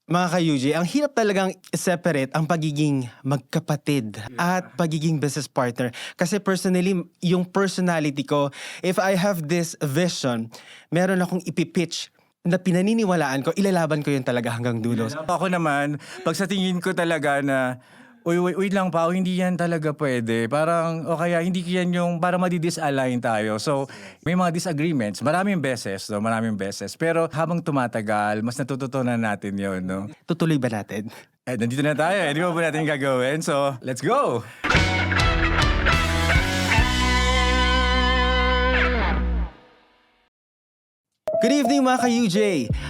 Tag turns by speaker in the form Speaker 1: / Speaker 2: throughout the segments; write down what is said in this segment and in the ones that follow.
Speaker 1: Mga ka-UJ, ang hirap talagang separate ang pagiging magkapatid at pagiging business partner. Kasi personally, yung personality ko, if I have this vision, meron akong ipipitch na pinaniniwalaan ko, ilalaban ko yun talaga hanggang dulo.
Speaker 2: Ako naman, pag sa tingin ko talaga na, wait lang pa, hindi yan talaga pwede. Parang, o kaya hindi yan yung, parang madi-disalign tayo. So, may mga disagreements, maraming beses. Pero habang tumatagal, mas natututunan natin yun, no?
Speaker 1: Tutuloy ba natin?
Speaker 2: Nandito na tayo, hindi mo ba natin gagawin? So, let's go!
Speaker 1: Good evening mga ka-UJ!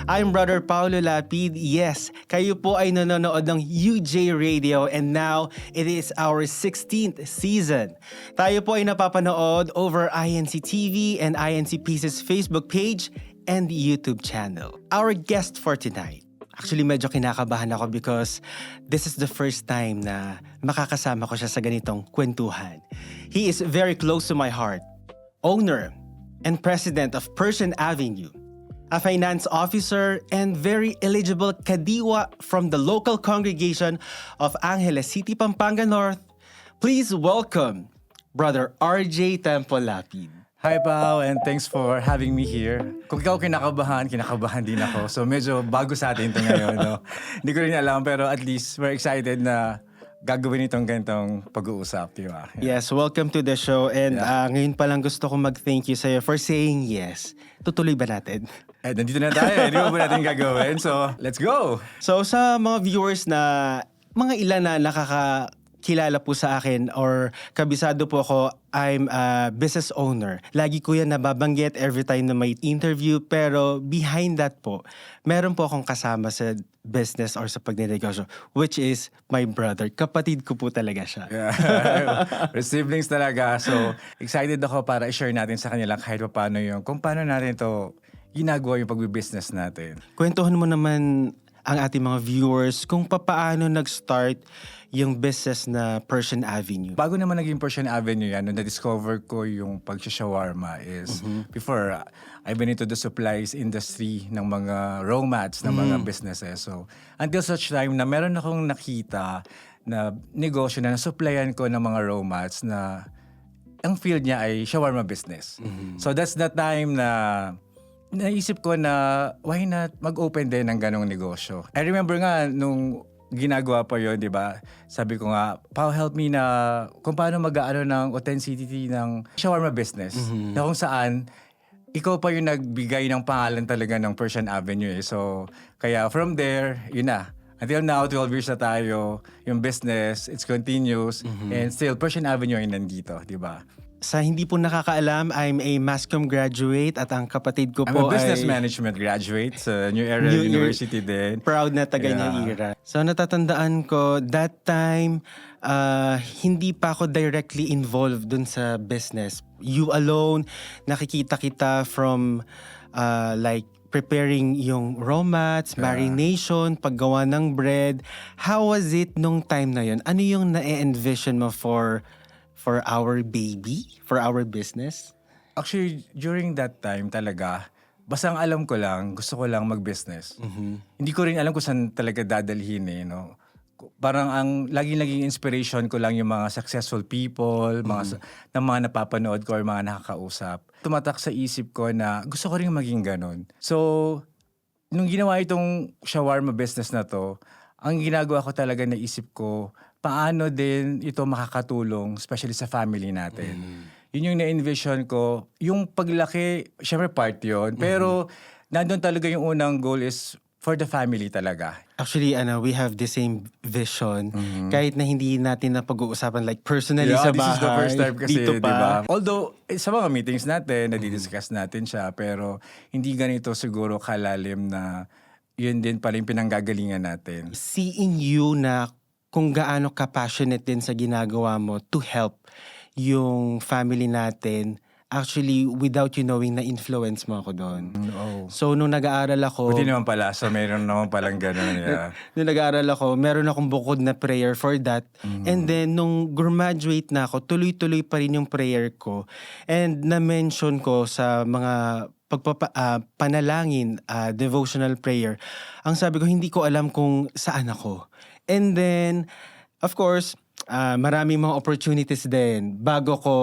Speaker 1: I'm Brother Paulo Lapid. Yes, kayo po ay nanonood ng UJ Radio and now it is our 16th season. Tayo po ay napapanood over INC TV and INC Pieces Facebook page and YouTube channel. Our guest for tonight. Actually, medyo kinakabahan ako because this is the first time na makakasama ko siya sa ganitong kwentuhan. He is very close to my heart. Owner and president of Persian Avenue, a finance officer and very eligible kadiwa from the local congregation of Angeles City, Pampanga North. Please welcome Brother RJ Temple Lapid.
Speaker 2: Hi Pao, and thanks for having me here. Kung ikaw kinakabahan din ako. So medyo bago sa atin ito ngayon, no? Hindi ko rin alam, pero at least we're excited na gagawin itong ganitong pag-uusap, di ba?
Speaker 1: Yes, welcome to the show. And ngayon pa lang gusto ko mag-thank you sa'yo for saying yes. Tutuloy ba natin?
Speaker 2: Nandito na tayo. Hindi mo ba natin gagawin? So, let's go!
Speaker 1: So sa mga viewers na mga ilan na nakakakilala po sa akin or kabisado po ako, I'm a business owner. Lagi ko yan nababanggit every time na may interview, pero behind that po, meron po akong kasama sa business or sa pagnenegosyo, which is my brother. Kapatid ko po talaga siya.
Speaker 2: Yeah. We're siblings talaga. So, excited ako para i-share natin sa kanila kahit pa paano yung, kung paano natin ito ginagawa yung pag-business natin.
Speaker 1: Kwentuhan mo naman ang ating mga viewers kung paano nag-start yung business na Persian Avenue.
Speaker 2: Bago naman naging Persian Avenue yan, nung na-discover ko yung pag-shawarma is before, I've been into the supplies industry ng mga raw mats ng mga businesses. So, until such time na meron akong nakita na negosyo na nasupplyan ko ng mga raw mats na ang field niya ay shawarma business. So, that's the time na naisip ko na why not mag-open din ng ganong negosyo. I remember nga nung ginagawa pa yon, di ba? Sabi ko nga, Pao, help me na kung paano mag-aano ng authenticity ng shawarma business. Na kung saan, ikaw pa yung nagbigay ng pangalan talaga ng Persian Avenue. So, kaya from there, yun na. Until now, 12 years na tayo, yung business, it's continuous, and still, Persian Avenue ay nandito, di ba?
Speaker 1: Sa hindi po nakakaalam, I'm a mass comm graduate at ang kapatid ko
Speaker 2: I'm
Speaker 1: po
Speaker 2: a business
Speaker 1: ay
Speaker 2: management graduate sa New Era
Speaker 1: New
Speaker 2: University din.
Speaker 1: proud na taga New Era. So natatandaan ko, that time, hindi pa ako directly involved dun sa business. You alone, nakikita kita from like preparing yung raw mats, marination, paggawa ng bread. How was it nung time na yun? Ano yung na-envision mo for our baby? For our business?
Speaker 2: Actually, during that time talaga, basta ang alam ko lang, gusto ko lang mag-business. Hindi ko rin alam kung saan talaga dadalhin eh, no? Parang ang laging inspiration ko lang yung mga successful people, na mga napapanood ko or mga nakakausap. Tumatak sa isip ko na gusto ko rin maging ganun. So, nung ginawa itong shawarma business na to, ang ginagawa ko talaga naisip ko, paano din ito makakatulong, especially sa family natin. Yun yung na-envision ko. Yung paglaki, syempre part yun. Pero nandun talaga yung unang goal is for the family talaga.
Speaker 1: Actually, we have the same vision. Kahit na hindi natin na pag-uusapan like personally sa bahay.
Speaker 2: This is the first time kasi,
Speaker 1: dito pa.
Speaker 2: diba? Although, sa mga meetings natin, nadidiscuss natin siya, pero hindi ganito siguro kalalim na yun din pala yung pinanggagalingan natin.
Speaker 1: Seeing you na kung gaano ka-passionate din sa ginagawa mo to help yung family natin, actually, without you knowing, na-influence mo ako doon. So, nung nag-aaral ako...
Speaker 2: Buti naman pala, so mayroon naman palang gano'n. Yeah.
Speaker 1: Nung nag-aaral ako, meron akong bukod na prayer for that. And then, nung graduate na ako, tuloy-tuloy pa rin yung prayer ko. And na-mention ko sa mga panalangin, devotional prayer, ang sabi ko, hindi ko alam kung saan ako. And then, of course, maraming mga opportunities din bago ko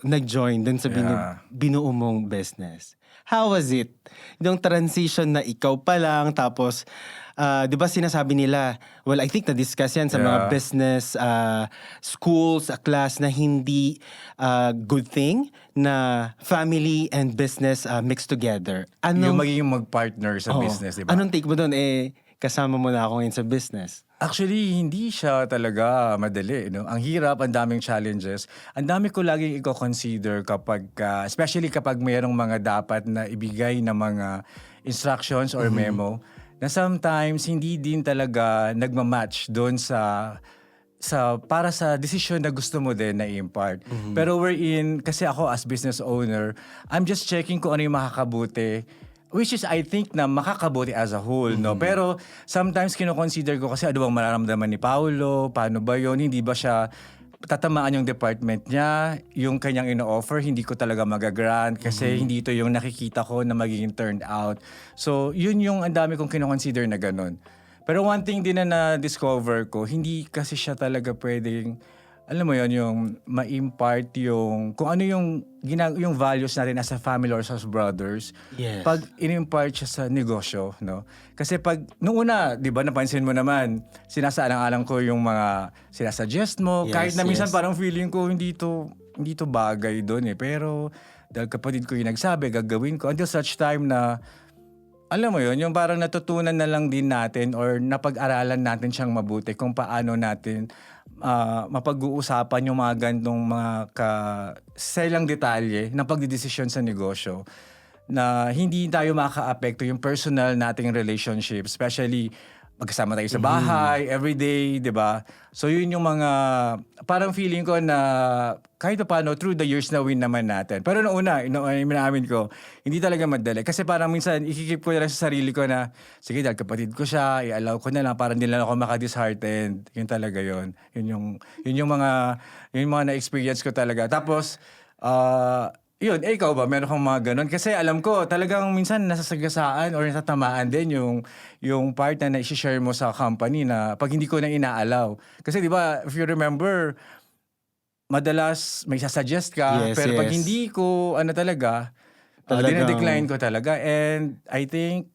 Speaker 1: nag-join dun sa binuo mong business. How was it? Yung transition na ikaw pa lang, tapos, di ba sinasabi nila, well, I think na-discuss yan sa mga business schools, class, na hindi good thing na family and business mixed together.
Speaker 2: Yung magiging mag-partner sa business, di ba?
Speaker 1: Anong take mo doon? Kasama mo na ako ngayon sa business.
Speaker 2: Actually, hindi siya talaga madali. No? Ang hirap, ang daming challenges. Ang dami ko laging i-consider kapag, especially kapag mayroong mga dapat na ibigay na mga instructions or memo, na sometimes hindi din talaga nagmamatch doon para sa decision na gusto mo din na i-impart. Pero kasi ako as business owner, I'm just checking kung ano yung makakabuti, which is I think na makakabuti as a whole, no? Pero sometimes kino-consider ko kasi ano bang mararamdaman ni Paulo, paano ba yun, hindi ba siya tatamaan yung department niya, yung kanyang ino-offer, hindi ko talaga magagrant kasi hindi ito yung nakikita ko na magiging turned out. So, yun yung ang dami kong kino-consider na ganun. Pero one thing din na na-discover ko, hindi kasi siya talaga pwedeng, alam mo yun, yung ma-impart yung, kung ano yung values natin as a family or as brothers,
Speaker 1: Yes.
Speaker 2: pag in-impart siya sa negosyo, no? Kasi pag, noong una, di ba, napansin mo naman, sinasaalang-alang ko yung mga sinasuggest mo,
Speaker 1: Yes,
Speaker 2: kahit na minsan
Speaker 1: yes.
Speaker 2: parang feeling ko hindi to bagay doon eh. Pero, dahil kapatid ko yung nagsabi, gagawin ko, until such time na, alam mo yun, yung parang natutunan na lang din natin or napag-aralan natin siyang mabuti kung paano natin mapag-uusapan yung mga gantong mga selang detalye ng pagdidesisyon sa negosyo na hindi tayo maka-apekto yung personal nating relationship, especially magkasama tayo sa bahay, everyday, di ba? So yun yung mga, parang feeling ko na kahit paano through the years na win naman natin. Pero noong una, inaamin ko, hindi talaga madali. Kasi parang minsan, ikikip ko na lang sa sarili ko na, sige, dahil kapatid ko siya, i-allow ko na lang, parang hindi lang ako maka-disheartened. Yun talaga yun. Yun yung mga na-experience ko talaga. Tapos, yun, ikaw ba? Meron kang mga ganun? Kasi alam ko, talagang minsan nasasagasaan or natatamaan din yung part na na-share mo sa company na pag hindi ko na inaalaw. Kasi di ba, if you remember, madalas may sasuggest ka,
Speaker 1: Yes,
Speaker 2: pero pag
Speaker 1: yes.
Speaker 2: hindi ko,
Speaker 1: Talagang-
Speaker 2: dinadecline ko talaga. And I think,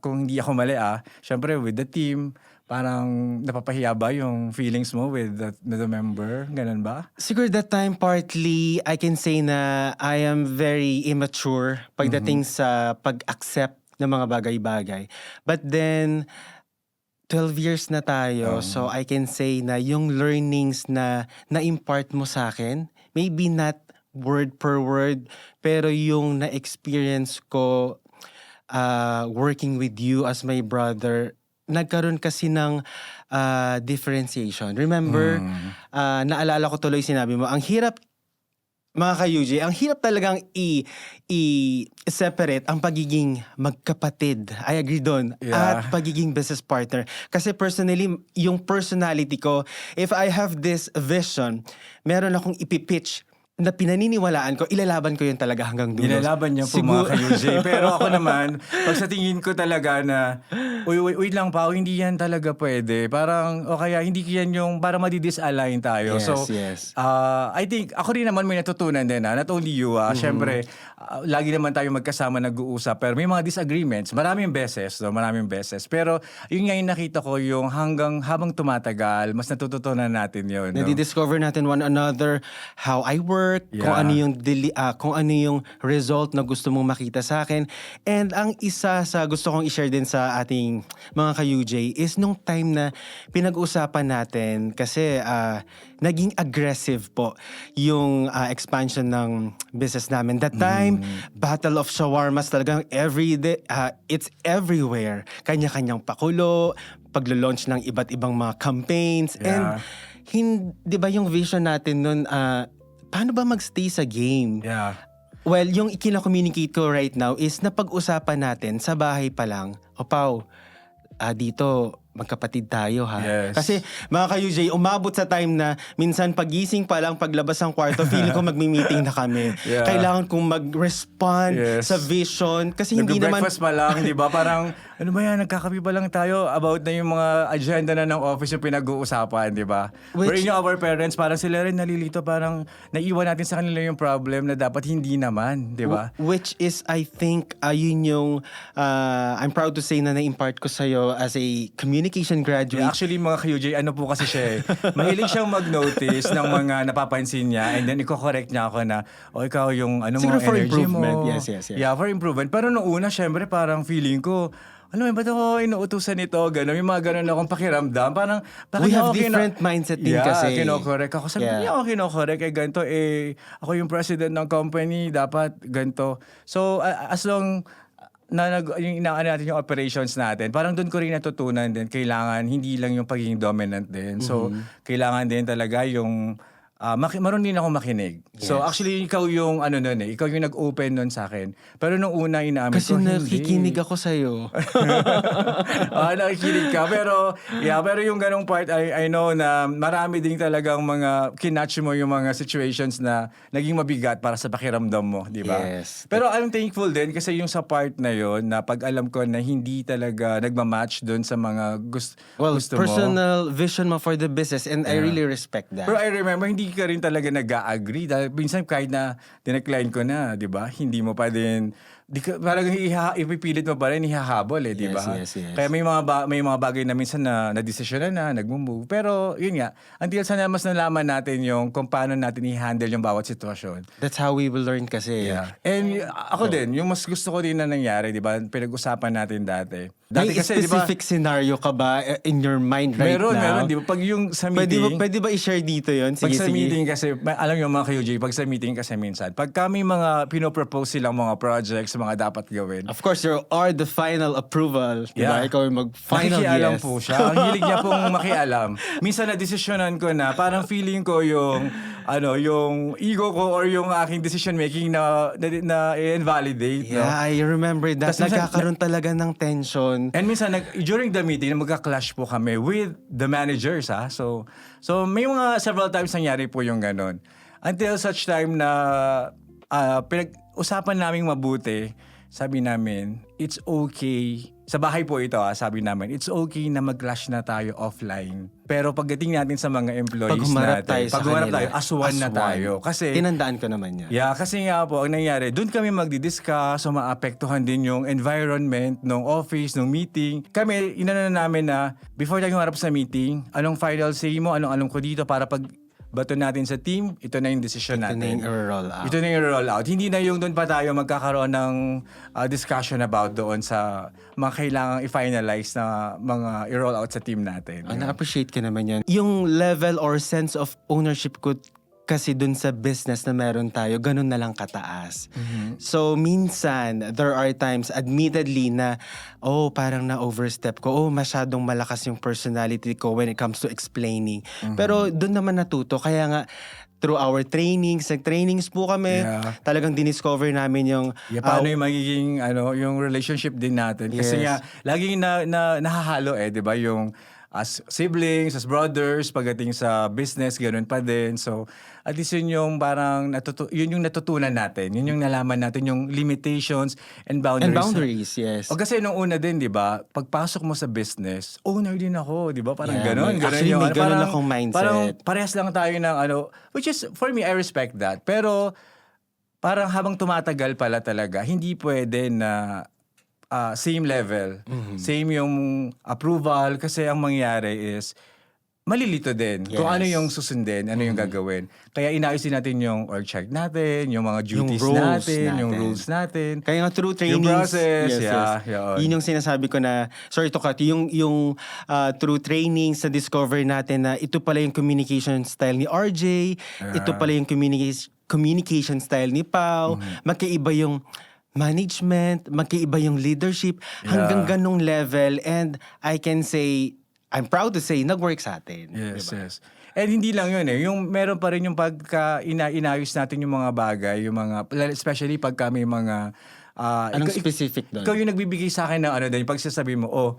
Speaker 2: kung hindi ako mali, syempre with the team, parang napapahiya ba yung feelings mo with the member? Ganun ba?
Speaker 1: Siguro that time partly I can say na I am very immature pagdating sa pag-accept ng mga bagay-bagay. But then 12 years na tayo, so I can say na yung learnings na na-impart mo sa akin, maybe not word per word, pero yung na-experience ko working with you as my brother, nagkaroon kasi ng differentiation. Remember, naalala ko tuloy sinabi mo, ang hirap, mga ka-UJ, ang hirap talagang i-separate ang pagiging magkapatid. I agree doon.
Speaker 2: Yeah.
Speaker 1: At pagiging business partner. Kasi personally, yung personality ko, if I have this vision, meron akong ipipitch na pinaniniwalaan ko, ilalaban ko yun talaga hanggang dulo.
Speaker 2: Nilalaban niya po mga ka-UJ. Pero ako naman, pag sa tingin ko talaga na, wait lang pa, hindi yan talaga pwede. Parang, o kaya hindi yan yung, para madi-disalign tayo.
Speaker 1: Yes,
Speaker 2: So,
Speaker 1: yes.
Speaker 2: I think, ako rin naman may natutunan din not only you, syempre, lagi naman tayo magkasama nag-uusap, pero may mga disagreements, maraming beses. Pero, yun nga yung nakita ko, yung habang tumatagal, mas natututunan natin yun. No?
Speaker 1: Nadi-discover natin one another, how I work, kung ano yung result na gusto mong makita sa akin. And ang isa sa gusto kong i-share din sa ating mga ka-UJ is nung time na pinag-usapan natin kasi naging aggressive po yung expansion ng business namin. That time, Battle of Shawarmas talagang everyday, it's everywhere. Kanya-kanyang pakulo, paglo-launch ng iba't ibang mga campaigns.
Speaker 2: Yeah.
Speaker 1: And di ba yung vision natin nun, paano ba magstay sa game?
Speaker 2: Yeah.
Speaker 1: Well, yung ikina-communicate ko right now is napag-usapan natin sa bahay pa lang, o Pao, dito magkapatid tayo ha.
Speaker 2: Yes.
Speaker 1: Kasi mga ka-UJ, umabot sa time na minsan pagising pa lang, paglabas ng kwarto, feeling ko magmi-meeting na kami.
Speaker 2: Yeah.
Speaker 1: Kailangan kong mag-respond
Speaker 2: Yes.
Speaker 1: sa vision. Kasi hindi naman...
Speaker 2: Nag-breakfast pa lang, di ba? Parang, ano ba yan, nagkakape pa lang tayo about na yung mga agenda na ng office yung pinag-uusapan, di ba?
Speaker 1: Which-
Speaker 2: Wherein yung our parents, parang sila rin nalilito, parang naiwan natin sa kanila yung problem na dapat hindi naman, di ba?
Speaker 1: Which is, I think, yun yung, I'm proud to say na na-impart ko sa'yo as a communication graduate.
Speaker 2: Yeah, actually, mga ka-UJ, ano po kasi siya eh. Mahilig siyang mag-notice ng mga napapansin niya and then i-correct niya ako na, ikaw yung ano mo,
Speaker 1: Siguro for
Speaker 2: energy
Speaker 1: improvement.
Speaker 2: mo.
Speaker 1: Yes.
Speaker 2: Yeah, for improvement. Pero nung una, syempre, parang feeling ko, ba't ako inuutusan nito? Gano'n, yung mga gano'n akong pakiramdam. Parang, bakit
Speaker 1: We have
Speaker 2: ako
Speaker 1: different mindset din kasi.
Speaker 2: kinokorek ako. Sabi niya ako kinokorek, ganito, ako yung president ng company, dapat ganito. So, as long yung inaano natin yung operations natin, parang doon ko rin natutunan din, kailangan hindi lang yung pagiging dominant din. So, kailangan din talaga yung marunong din ako makinig. So
Speaker 1: Yes.
Speaker 2: actually, ikaw yung ikaw yung nag-open nun sa akin. Pero nung una, inaamin
Speaker 1: Kasi
Speaker 2: ko,
Speaker 1: nakikinig ako sa'yo.
Speaker 2: nakikinig ka. Pero yung ganong part, I know na marami din talagang mga kinatch mo yung mga situations na naging mabigat para sa pakiramdam mo, di ba?
Speaker 1: Yes.
Speaker 2: Pero I'm thankful din kasi yung sa part na yon na pag alam ko na hindi talaga nagmamatch doon sa mga gusto mo.
Speaker 1: Personal vision mo for the business and I really respect that.
Speaker 2: Pero I remember, hindi ka rin talaga nag-a-agree. Dahil minsan kahit na dinecline ko na, di ba? Hindi mo pa din, parang ipipilit mo pa rin, ihahabol di ba?
Speaker 1: Yes.
Speaker 2: Kaya may mga bagay na minsan na nadesisyonan na, nag-move. Pero yun nga, until sana mas nalaman natin yung kung paano natin i-handle yung bawat sitwasyon.
Speaker 1: That's how we will learn kasi.
Speaker 2: Yeah. And ako din, yung mas gusto ko din na nangyari, di ba? Pinag-usapan natin dati.
Speaker 1: May
Speaker 2: Kasi, di ba?
Speaker 1: specific scenario ka ba in your mind right now?
Speaker 2: Meron, di ba? Pag yung sa meeting,
Speaker 1: Pwede ba i-share dito yun?
Speaker 2: pag sa meeting kasi, alam yung mga ka-UJ, pag sa meeting kasi minsan, pag kami mga pinopropose silang mga projects, mga dapat gawin.
Speaker 1: Of course, you are the final approval. Diba? Ikaw yung mag-final
Speaker 2: Nakikialam
Speaker 1: yes.
Speaker 2: po siya. Ang hilig niya pong makialam. Minsan na-desisyonan ko na, parang feeling ko yung ego ko or yung aking decision making na invalidate.
Speaker 1: Yeah, I remember that.
Speaker 2: Tas minsan,
Speaker 1: Nagkakaroon talaga ng tension.
Speaker 2: And minsan, during the meeting, magka-clash po kami with the managers. So may mga several times nangyari po yung ganun. Until such time na pinag-usapan namin mabuti, sabi namin, it's okay. Sa bahay po ito, sabi namin, it's okay na mag-clash na tayo offline. Pero pagdating natin sa mga employees
Speaker 1: Pag humarap tayo
Speaker 2: as one na tayo. Kasi,
Speaker 1: tinandaan ko naman yan.
Speaker 2: yeah, kasi nga po, ang nangyari, doon kami magdi-discuss, so maapektuhan din yung environment ng office, ng meeting. Kami, inano na namin na, before tayo humarap sa meeting, anong final say mo, anong alam ko dito, para pag bato natin sa team, ito na yung decision
Speaker 1: Ito na
Speaker 2: natin.
Speaker 1: yung roll out.
Speaker 2: Ito na yung roll out. Hindi na yung doon pa tayo magkakaroon ng discussion about doon sa mga kailangang i-finalize na mga i-roll out sa team natin.
Speaker 1: Na-appreciate ko naman yan. Yung level or sense of ownership ko kasi dun sa business na meron tayo, ganun na lang kataas. So, minsan, there are times, admittedly, na, parang na-overstep ko. Masyadong malakas yung personality ko when it comes to explaining. Pero dun naman natuto. Kaya nga, through our trainings, nag-trainings po kami, talagang diniscover namin yung...
Speaker 2: paano yung magiging, yung relationship din natin. Kasi nga, laging nahahalo di ba? Yung as siblings, as brothers, pagdating sa business, ganoon pa din. So, at least yun yung parang yun yung natutunan natin. Yun yung nalaman natin, yung limitations and boundaries.
Speaker 1: And boundaries, yes.
Speaker 2: O kasi nung una din, di ba, pagpasok mo sa business, owner din ako, di ba? Parang gano'n.
Speaker 1: Actually, may ganun akong mindset.
Speaker 2: Parang parehas lang tayo ng which is, for me, I respect that. Pero, parang habang tumatagal pala talaga, hindi pwede na same level, same yung approval, kasi ang mangyari is malilito din kung ano yung susundin, ano yung gagawin. Kaya inaayos din natin yung org chart natin, yung mga duties natin, yung rules natin.
Speaker 1: Kaya nga through trainings,
Speaker 2: yung process,
Speaker 1: yun yung sinasabi ko na, sorry to cut, yung through trainings na discover natin na ito pala yung communication style ni RJ, ito pala yung communication style ni Pao, magkaiba yung management, magkaiba yung leadership, hanggang ganong level, and I can say, I'm proud to say, nag-work sa atin.
Speaker 2: Yes,
Speaker 1: diba?
Speaker 2: yes. And hindi lang yun yung meron pa rin yung pagka inayos natin yung mga bagay, yung mga, especially pagka may mga...
Speaker 1: Anong specific doon?
Speaker 2: Ikaw yung nagbibigay sa akin ng din, pagsasabi mo,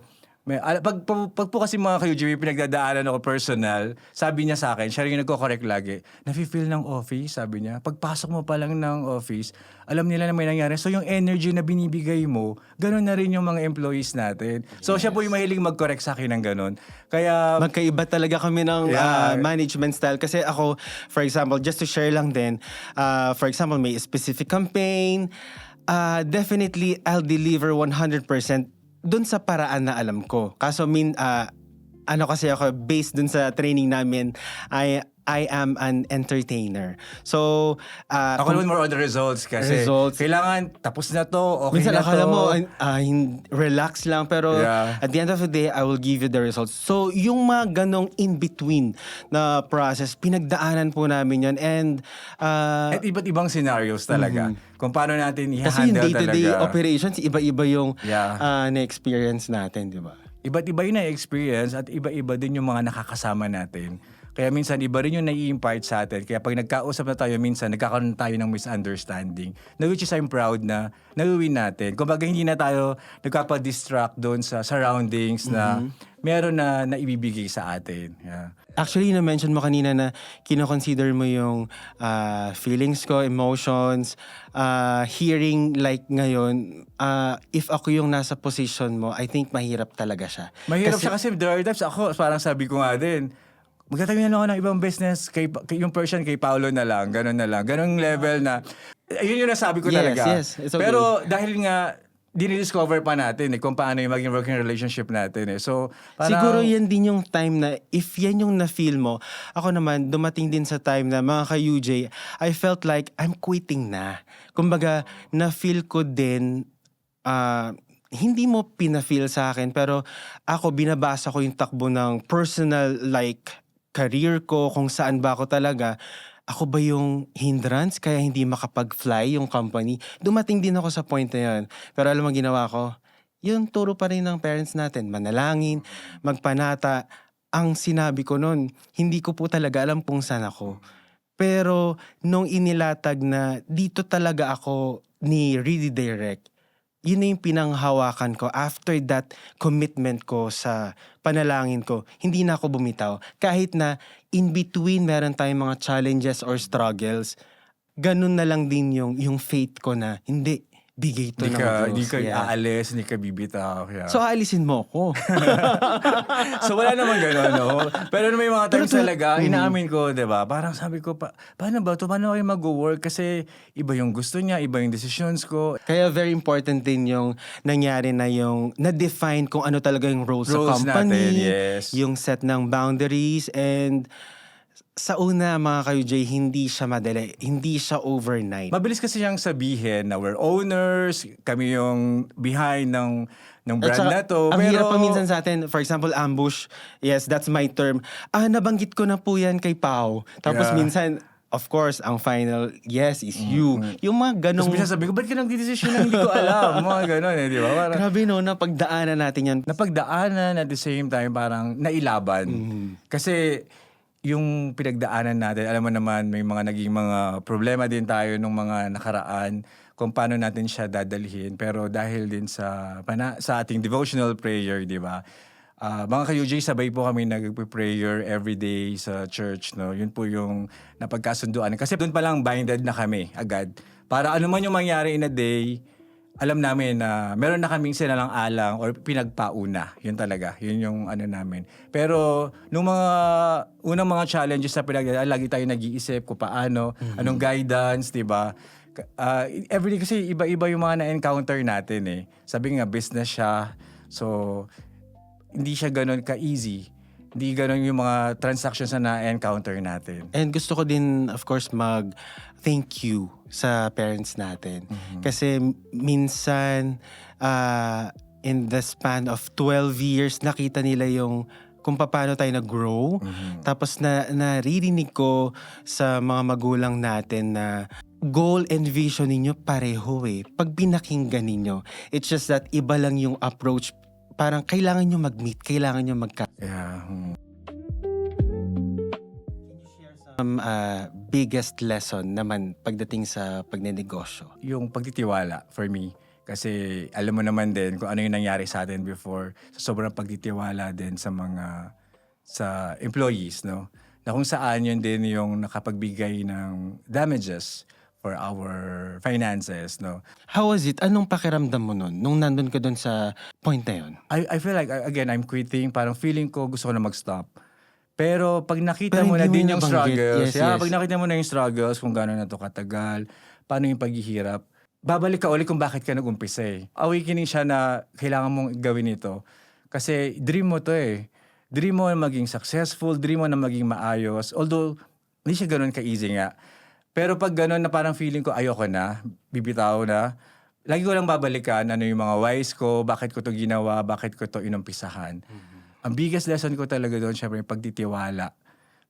Speaker 2: Pag po kasi mga ka-UJ, pinagdadaanan ako personal, sabi niya sa akin, siya rin yung nagko-correct lagi, nafe-feel ng office, sabi niya, pagpasok mo pa lang ng office, alam nila na may nangyari. So yung energy na binibigay mo, ganun na rin yung mga employees natin. So siya po yung mahilig mag-correct sa akin ng ganun. Kaya,
Speaker 1: Magkaiba talaga kami ng
Speaker 2: Yeah.
Speaker 1: management style. Kasi ako, for example, just to share lang din, for example, may specific campaign, definitely I'll deliver 100% dun sa paraan na alam ko. Kaso ano kasi ako, based dun sa training namin, I am an entertainer. So,
Speaker 2: ako naman more on the results kasi
Speaker 1: Results.
Speaker 2: kailangan tapos na to, okay
Speaker 1: minsan
Speaker 2: na
Speaker 1: akala
Speaker 2: to.
Speaker 1: mo, relax lang, pero
Speaker 2: Yeah.
Speaker 1: at the end of the day, I will give you the results. So, yung mga ganong in-between na process, pinagdaanan po namin yun. And,
Speaker 2: At iba't ibang scenarios talaga. Kung paano natin
Speaker 1: kasi yung
Speaker 2: i-handle
Speaker 1: day-to-day
Speaker 2: talaga.
Speaker 1: operations, iba-iba yung
Speaker 2: Yeah.
Speaker 1: na-experience natin, di ba?
Speaker 2: Iba't iba yung na-experience at iba-iba din yung mga nakakasama natin. Kaya minsan iba rin yung nai-impart sa atin. Kaya pag nagkausap na tayo minsan, nagkakaroon tayo ng misunderstanding. Na which is I'm proud na nawiwin natin. Kumbaga hindi na tayo nagpapa-distract doon sa surroundings na meron na naibibigay sa atin. Yeah.
Speaker 1: Actually, na-mention mo kanina na kino-consider mo yung feelings ko, emotions, hearing like ngayon, if ako yung nasa position mo, I think mahirap talaga siya.
Speaker 2: Mahirap siya kasi there are times ako, parang sabi ko nga din, magtatayo na lang ako ng ibang business, yung Persian kay Paolo na lang, ganun na lang. Ganun level na, ayun yung nasabi ko
Speaker 1: Yes,
Speaker 2: talaga.
Speaker 1: yes, it's okay.
Speaker 2: Pero dahil nga, dinidiscover pa natin kung paano yung maging working relationship natin . So, parang,
Speaker 1: Siguro yan din yung time na, if yan yung na-feel mo, ako naman, dumating din sa time na mga ka-UJ, I felt like I'm quitting na. Kumbaga, na-feel ko din, hindi mo pina-feel sa akin, pero ako, binabasa ko yung takbo ng personal, like, career ko, kung saan ba ako talaga. Ako ba yung hindrance kaya hindi makapag-fly yung company? Dumating din ako sa point na yun. Pero alam mo ginawa ko? Yung turo pa rin ng parents natin, manalangin, magpanata. Ang sinabi ko nun, hindi ko po talaga alam kung saan ako. Pero nung inilatag na dito talaga ako ni Redirect, yun na yung pinanghawakan ko. After that commitment ko sa panalangin ko, hindi na ako bumitaw. Kahit na in between meron tayong mga challenges or struggles, ganun na lang din yung faith ko na hindi, bigay to ng Diyos.
Speaker 2: Hindi ka
Speaker 1: Yeah.
Speaker 2: aalis, hindi ka bibitaw. Yeah.
Speaker 1: So aalisin mo ako.
Speaker 2: So wala naman gano'n, no? Pero may mga times
Speaker 1: Pero
Speaker 2: talaga, inaamin ko, di ba? Parang sabi ko, paano ba ito? Paano kayo mag-work? Kasi iba yung gusto niya, iba yung decisions ko.
Speaker 1: Kaya very important din yung nangyari na yung na-define kung ano talaga yung role sa
Speaker 2: Roles
Speaker 1: company.
Speaker 2: natin, yes.
Speaker 1: Yung set ng boundaries, and sa una mga ka-UJ, hindi siya madali. Hindi siya overnight.
Speaker 2: Mabilis kasi siyang sabihin na we're owners, kami yung behind ng
Speaker 1: At
Speaker 2: brand
Speaker 1: saka,
Speaker 2: na to.
Speaker 1: ang
Speaker 2: Pero
Speaker 1: hirap pa minsan sa atin, for example, ambush. Yes, that's my term. Nabanggit ko na po yan kay Pao. Tapos
Speaker 2: Yeah.
Speaker 1: minsan, of course, ang final yes is you. Yung mga ganong...
Speaker 2: tapos minsan sabi ko, ba't ka nagdidesisyon na hindi ko alam? Mga gano'n di ba? Parang,
Speaker 1: Grabe no, napagdaanan natin yan.
Speaker 2: napagdaanan at the same time parang nailaban. Kasi yung pinagdaanan natin, alam mo naman may mga naging mga problema din tayo nung mga nakaraan kung paano natin siya dadalhin. Pero dahil din sa ating devotional prayer, di ba? Mga ka-UJ, sabay po kami nag-prayer every day sa church. No? Yun po yung napagkasunduan. Kasi doon pa lang binded na kami agad. Para ano man yung mangyari in a day, alam namin na meron na kaming sinalang-alang or pinagpauna. Yun talaga. Yun yung ano namin. Pero nung mga unang mga challenges na pinagdadaan, lagi tayo nag-iisip kung paano, anong guidance, di ba? Everyday kasi iba-iba yung mga na-encounter natin eh. Sabi nga, business siya. So, hindi siya ganun ka-easy. Hindi ganun yung mga transactions na na-encounter natin.
Speaker 1: And gusto ko din, of course, mag-thank you sa parents natin. Kasi minsan, in the span of 12 years, nakita nila yung kung paano tayo nag-grow. Tapos naririnig ko sa mga magulang natin na goal and vision ninyo pareho eh. Pag pinakinggan ninyo, it's just that iba lang yung approach. Parang kailangan nyo mag-meet, kailangan nyo
Speaker 2: Yeah.
Speaker 1: biggest lesson naman pagdating sa pagnenegosyo?
Speaker 2: Yung pagtitiwala for me. Kasi alam mo naman din kung ano yung nangyari sa atin before. So, sobrang pagtitiwala din sa employees, no? Na kung saan yun din yung nakapagbigay ng damages for our finances, no?
Speaker 1: How was it? Anong pakiramdam mo nun nung nandun ka dun sa point na yun?
Speaker 2: I feel like, again, I'm quitting. Parang feeling ko gusto ko na mag-stop. Pero pag nakita
Speaker 1: Pero
Speaker 2: mo na
Speaker 1: hindi mo
Speaker 2: din
Speaker 1: yun
Speaker 2: yung
Speaker 1: nabanggit.
Speaker 2: struggles,
Speaker 1: Yes, yes.
Speaker 2: pag nakita mo na yung struggles, kung gano'n na to katagal, paano yung paghihirap, babalik ka ulit kung bakit ka nag-umpisa eh. Awakening siya na kailangan mong gawin ito. Kasi dream mo to eh. Dream mo na maging successful, dream mo na maging maayos. Although, hindi siya gano'n ka-easy nga. Pero pag gano'n na parang feeling ko, ayoko na, bibitaw na, lagi ko lang babalikan ano yung mga whys ko, bakit ko to ginawa, bakit ko to inumpisahan. Ang biggest lesson ko talaga doon, syempre, yung pagtitiwala.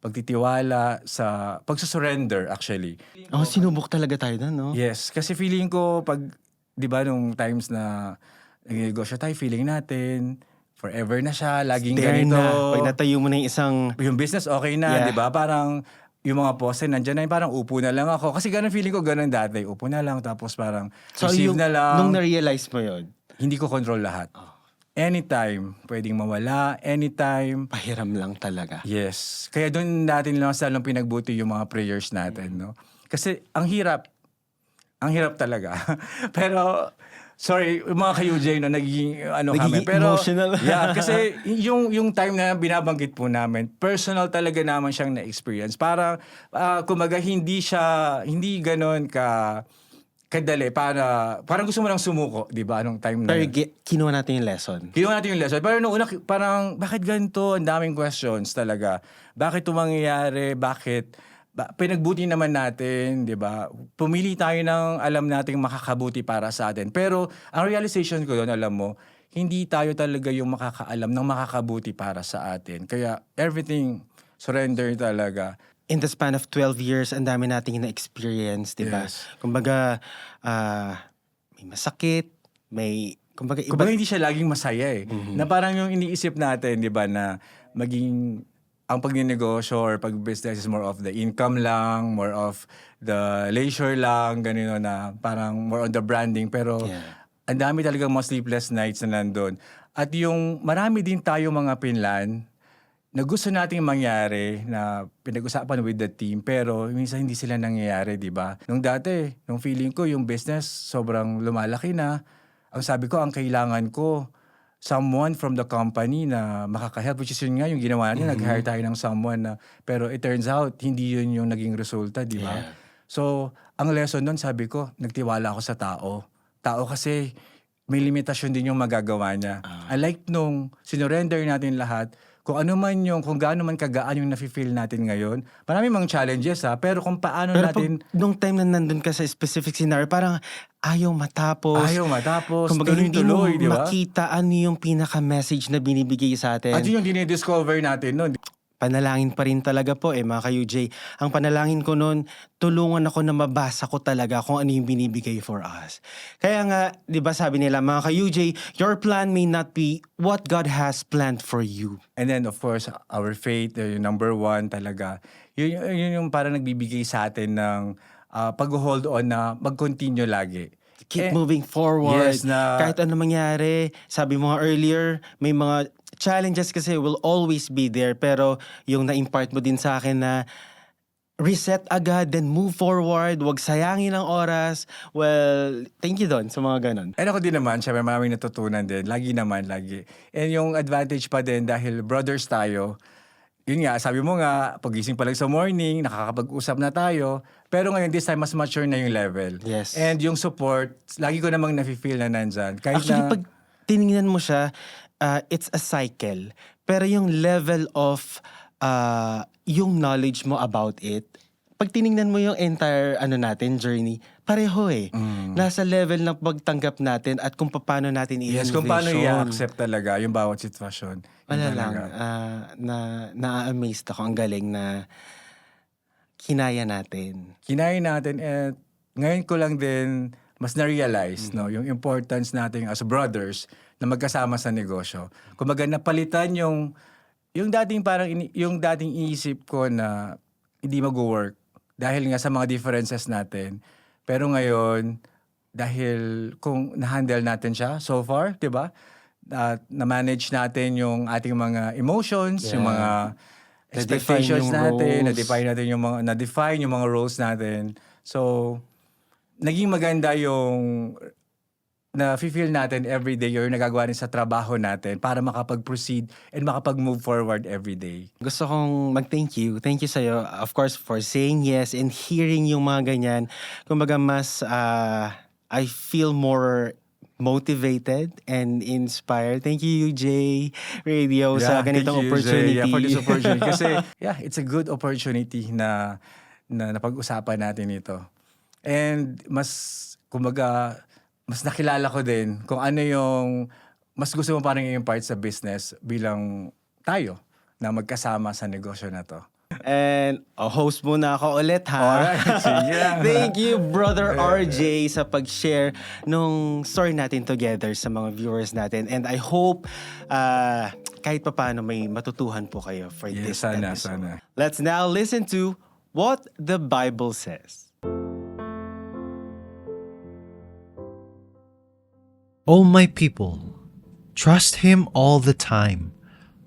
Speaker 2: Pagtitiwala sa pagsusurrender actually.
Speaker 1: Oh, sinubok talaga tayo dun, no?
Speaker 2: Yes, kasi feeling ko pag, di ba nung times na nag-negosyo tayo, feeling natin, forever na siya, laging
Speaker 1: There
Speaker 2: ganito.
Speaker 1: na. Pag natayo mo na yung isang...
Speaker 2: Yung business okay na,
Speaker 1: Yeah.
Speaker 2: di ba? Parang yung mga poste nandyan na, parang upo na lang ako. Kasi ganun feeling ko, ganun dati. Upo na lang, tapos parang receive na lang.
Speaker 1: Nung na-realize mo yun,
Speaker 2: Hindi ko control lahat. Anytime, pwedeng mawala, anytime.
Speaker 1: pahiram lang talaga.
Speaker 2: Yes. Kaya doon natin lang lalong pinagbuti yung mga prayers natin, no? Kasi ang hirap talaga. Pero, sorry, yung mga ka-UJ, no, nagiging
Speaker 1: Nagiging
Speaker 2: kami. Pero,
Speaker 1: emotional.
Speaker 2: yeah, kasi yung time na binabanggit po namin, personal talaga naman siyang na-experience. Parang, kumaga, hindi ganon kadali. Parang gusto mo lang sumuko, di ba? Anong time na
Speaker 1: Pero
Speaker 2: yun?
Speaker 1: kinuha natin yung lesson.
Speaker 2: Kinuha natin yung lesson. Pero nung una, parang, bakit ganito? Ang daming questions talaga. Bakit ito mangyayari? Pinagbuti naman natin, di ba? Pumili tayo ng alam nating makakabuti para sa atin. Pero, ang realization ko doon, alam mo, hindi tayo talaga yung makakaalam ng makakabuti para sa atin. Kaya, everything, surrender talaga.
Speaker 1: In the span of 12 years, ang dami nating na-experience, di ba?
Speaker 2: Yes.
Speaker 1: Kumbaga, may masakit, kumbaga,
Speaker 2: Kumbaga hindi siya laging masaya eh. Na parang yung iniisip natin, di ba, na maging ang pagninegosyo or pag-business is more of the income lang, more of the leisure lang, ganun na parang more on the branding. Pero ang dami talagang mga sleepless nights na nandun. At yung marami din tayo mga pinlan na gusto nating mangyari na pinag-usapan with the team pero minsan hindi sila nangyayari, di ba? Nung dati, nung feeling ko yung business sobrang lumalaki na. Ang sabi ko, ang kailangan ko, someone from the company na makaka-help, which is yun nga yung ginawa natin, nag-hire tayo ng someone na, pero it turns out, hindi yun yung naging resulta, di ba?
Speaker 1: Yeah.
Speaker 2: So, ang lesson nun, sabi ko, nagtiwala ako sa tao. Tao kasi, may limitasyon din yung magagawa niya. Unlike nung sinurrender natin lahat, kung gaano man kagaan yung nafe-feel natin ngayon, marami mga challenges pero kung paano
Speaker 1: Pero
Speaker 2: natin...
Speaker 1: nung time na nandun ka sa specific scenario, parang ayaw matapos. Kumbaga, hindi mo
Speaker 2: tuloy-tuloy, di ba?
Speaker 1: makita ano yung pinaka-message na binibigay sa atin.
Speaker 2: At yun yung dinidiscover natin nun.
Speaker 1: Panalangin pa rin talaga po mga ka-UJ. Ang panalangin ko noon, tulungan ako na mabasa ko talaga kung ano yung binibigay for us. Kaya nga, di ba sabi nila, mga ka-UJ, your plan may not be what God has planned for you.
Speaker 2: And then, of course, our faith, yung number one talaga. Yun yung parang nagbibigay sa atin ng pag-hold on na mag-continue lagi.
Speaker 1: Keep moving forward.
Speaker 2: Yes,
Speaker 1: kahit ano mangyari. Sabi mo nga earlier, may mga challenges kasi will always be there. Pero yung na-impart mo din sa akin na reset agad, then move forward, wag sayangin ang oras. Well, thank you doon sa mga ganon.
Speaker 2: And ako din naman, syempre maraming natutunan din. Lagi. And yung advantage pa din dahil brothers tayo, yun nga, sabi mo nga, pagising pa lang sa morning, nakakapag-usap na tayo. Pero ngayon, this time, mas mature na yung level.
Speaker 1: Yes.
Speaker 2: And yung support, lagi ko namang nafe-feel na nandyan. Kahit
Speaker 1: Actually,
Speaker 2: na,
Speaker 1: pag tinignan mo siya, it's a cycle. Pero yung level of yung knowledge mo about it, pag tinignan mo yung entire journey, pareho eh. Nasa level ng pagtanggap natin at kung paano natin i-envision.
Speaker 2: yes, kung paano i-accept talaga yung bawat sitwasyon.
Speaker 1: Wala
Speaker 2: Yun
Speaker 1: lang.
Speaker 2: talaga.
Speaker 1: Na-amazed ako. Ang galing na kinaya natin.
Speaker 2: Kinain natin at ngayon ko lang din mas na-realize yung importance natin as brothers na magkasama sa negosyo. Kumbaga napalitan yung dating yung dating iisip ko na hindi mag-work dahil nga sa mga differences natin. Pero ngayon, dahil kung na-handle natin siya so far, 'di ba? At na-manage natin yung ating mga emotions, yung mga expectations natin, na-define yung mga roles natin. So, naging maganda yung na-feel natin every day or nagagawa rin sa trabaho natin para makapag-proceed and makapag-move forward every day.
Speaker 1: Gusto kong mag-thank you. Thank you sa'yo, of course, for saying yes and hearing yung mga ganyan. Kumbaga mas, I feel more motivated and inspired. Thank you, UJ Radio, sa ganitong
Speaker 2: thank you,
Speaker 1: opportunity.
Speaker 2: Jay, for this opportunity. Kasi, it's a good opportunity na napag-usapan natin ito. And kumbaga, mas nakilala ko din kung ano yung mas gusto mo parang i-impart sa business bilang tayo na magkasama sa negosyo na to.
Speaker 1: And host muna ako ulit, ha?
Speaker 2: Alright, sige.
Speaker 1: Thank you, Brother RJ, sa pag-share nung story natin together sa mga viewers natin. And I hope kahit papaano may matutuhan po kayo for this
Speaker 2: sana,
Speaker 1: episode.
Speaker 2: sana.
Speaker 1: Let's now listen to what the Bible says.
Speaker 3: O my people, trust Him all the time.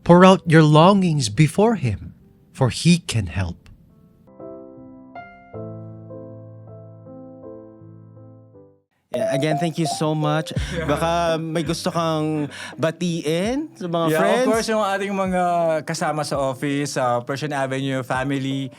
Speaker 3: Pour out your longings before Him, for He can help.
Speaker 1: Yeah, again, thank you so much. Baka may gusto kang batiin sa mga friends.
Speaker 2: Of course, yung ating mga kasama sa office, Persian Avenue family,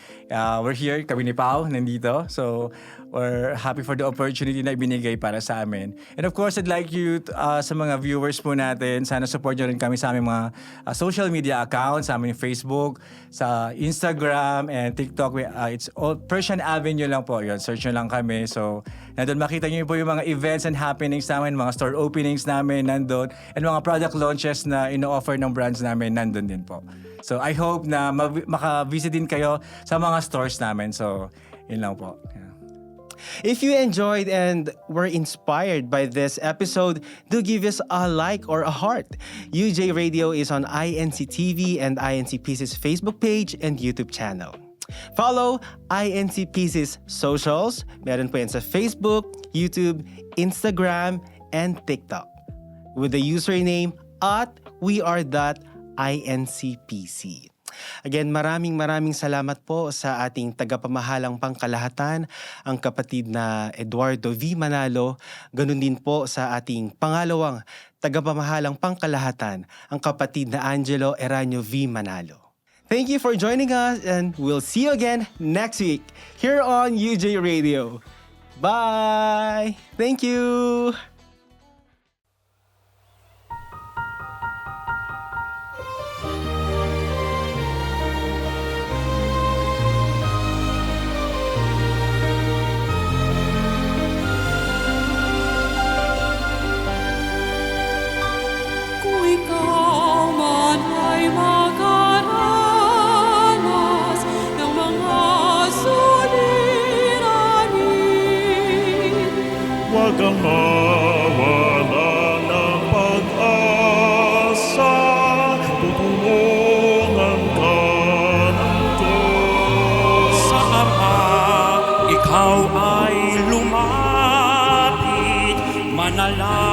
Speaker 2: we're here, kami ni Pao, nandito. So, we're happy for the opportunity na ibinigay para sa amin. And of course, I'd like you, sa mga viewers po natin, sana support nyo rin kami sa aming mga social media accounts, sa aming Facebook, sa Instagram, and TikTok. It's all Persian Avenue lang po. Yun, search nyo lang kami. So, nandun makita nyo po yung mga events and happenings namin, mga store openings namin nandun, and mga product launches na ino-offer ng brands namin nandun din po. So, I hope na maka-visit din kayo sa mga stores namin. So, yun lang po. Yeah.
Speaker 1: If you enjoyed and were inspired by this episode, do give us a like or a heart. UJ Radio is on INC TV and INC Pieces Facebook page and YouTube channel. Follow INC Pieces socials. Meron po yan sa Facebook, YouTube, Instagram, and TikTok with the username @weare.incpc. Again, maraming salamat po sa ating tagapamahalang pangkalahatan, ang kapatid na Eduardo V. Manalo. Ganun din po sa ating pangalawang tagapamahalang pangkalahatan, ang kapatid na Angelo Eranio V. Manalo. Thank you for joining us and we'll see you again next week here on UJ Radio. Bye! Thank you!
Speaker 4: Kung ikaw man ay makaranas ng mga suliranin,
Speaker 5: Huwag kang mawala ng pag-asa, tutulungan ka ng Diyos.
Speaker 6: Sa Ama, ikaw ay lumapit, manalangin.